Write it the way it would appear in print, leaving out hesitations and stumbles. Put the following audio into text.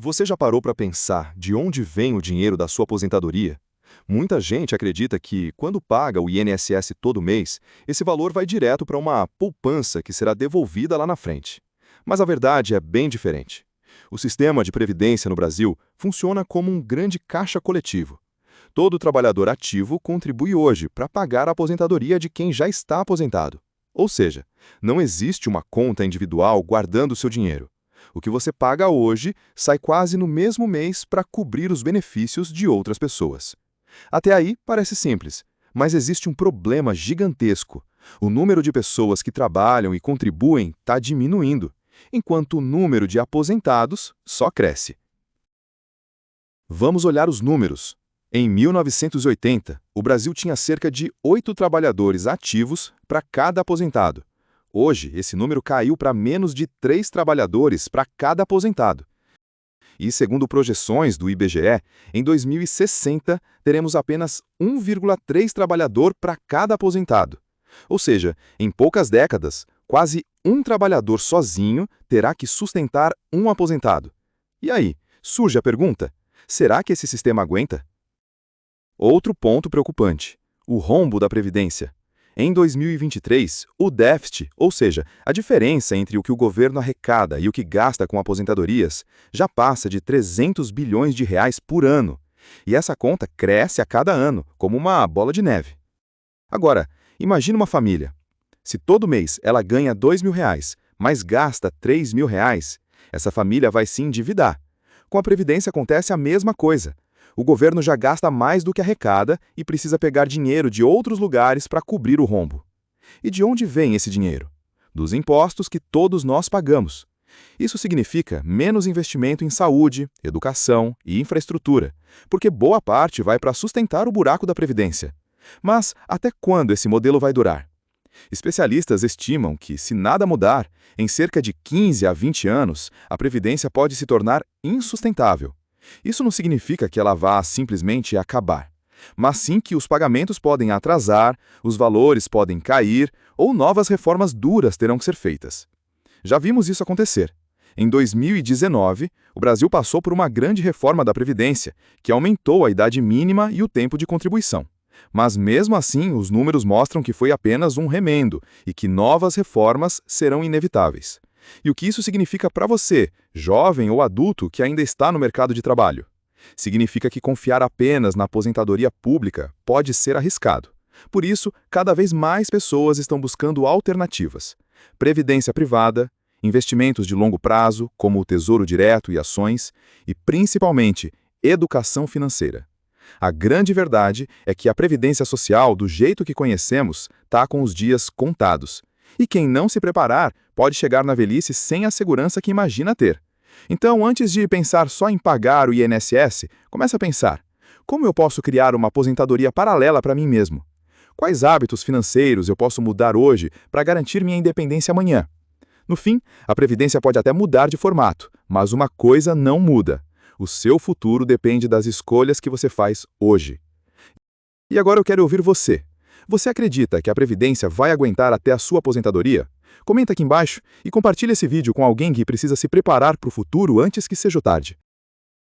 Você já parou para pensar de onde vem o dinheiro da sua aposentadoria? Muita gente acredita que, quando paga o INSS todo mês, esse valor vai direto para uma poupança que será devolvida lá na frente. Mas a verdade é bem diferente. O sistema de previdência no Brasil funciona como um grande caixa coletivo. Todo trabalhador ativo contribui hoje para pagar a aposentadoria de quem já está aposentado. Ou seja, não existe uma conta individual guardando seu dinheiro. O que você paga hoje sai quase no mesmo mês para cobrir os benefícios de outras pessoas. Até aí parece simples, mas existe um problema gigantesco. O número de pessoas que trabalham e contribuem está diminuindo, enquanto o número de aposentados só cresce. Vamos olhar os números. Em 1980, o Brasil tinha cerca de 8 trabalhadores ativos para cada aposentado. Hoje, esse número caiu para menos de 3 trabalhadores para cada aposentado. E, segundo projeções do IBGE, em 2060 teremos apenas 1,3 trabalhador para cada aposentado. Ou seja, em poucas décadas, quase um trabalhador sozinho terá que sustentar um aposentado. E aí, surge a pergunta: será que esse sistema aguenta? Outro ponto preocupante: o rombo da Previdência. Em 2023, o déficit, ou seja, a diferença entre o que o governo arrecada e o que gasta com aposentadorias, já passa de 300 bilhões de reais por ano. E essa conta cresce a cada ano, como uma bola de neve. Agora, imagine uma família. Se todo mês ela ganha R$ 2.000, mas gasta R$ 3.000, essa família vai se endividar. Com a Previdência acontece a mesma coisa. O governo já gasta mais do que arrecada e precisa pegar dinheiro de outros lugares para cobrir o rombo. E de onde vem esse dinheiro? Dos impostos que todos nós pagamos. Isso significa menos investimento em saúde, educação e infraestrutura, porque boa parte vai para sustentar o buraco da Previdência. Mas até quando esse modelo vai durar? Especialistas estimam que, se nada mudar, em cerca de 15 a 20 anos, a Previdência pode se tornar insustentável. Isso não significa que ela vá simplesmente acabar, mas sim que os pagamentos podem atrasar, os valores podem cair ou novas reformas duras terão que ser feitas. Já vimos isso acontecer. Em 2019, o Brasil passou por uma grande reforma da Previdência, que aumentou a idade mínima e o tempo de contribuição. Mas mesmo assim, os números mostram que foi apenas um remendo e que novas reformas serão inevitáveis. E o que isso significa para você, jovem ou adulto que ainda está no mercado de trabalho? Significa que confiar apenas na aposentadoria pública pode ser arriscado. Por isso, cada vez mais pessoas estão buscando alternativas. Previdência privada, investimentos de longo prazo, como o Tesouro Direto e ações, e, principalmente, educação financeira. A grande verdade é que a Previdência Social, do jeito que conhecemos, está com os dias contados. E quem não se preparar pode chegar na velhice sem a segurança que imagina ter. Então, antes de pensar só em pagar o INSS, comece a pensar: como eu posso criar uma aposentadoria paralela para mim mesmo? Quais hábitos financeiros eu posso mudar hoje para garantir minha independência amanhã? No fim, a Previdência pode até mudar de formato, mas uma coisa não muda: o seu futuro depende das escolhas que você faz hoje. E agora eu quero ouvir você. Você acredita que a Previdência vai aguentar até a sua aposentadoria? Comenta aqui embaixo e compartilhe esse vídeo com alguém que precisa se preparar para o futuro antes que seja tarde.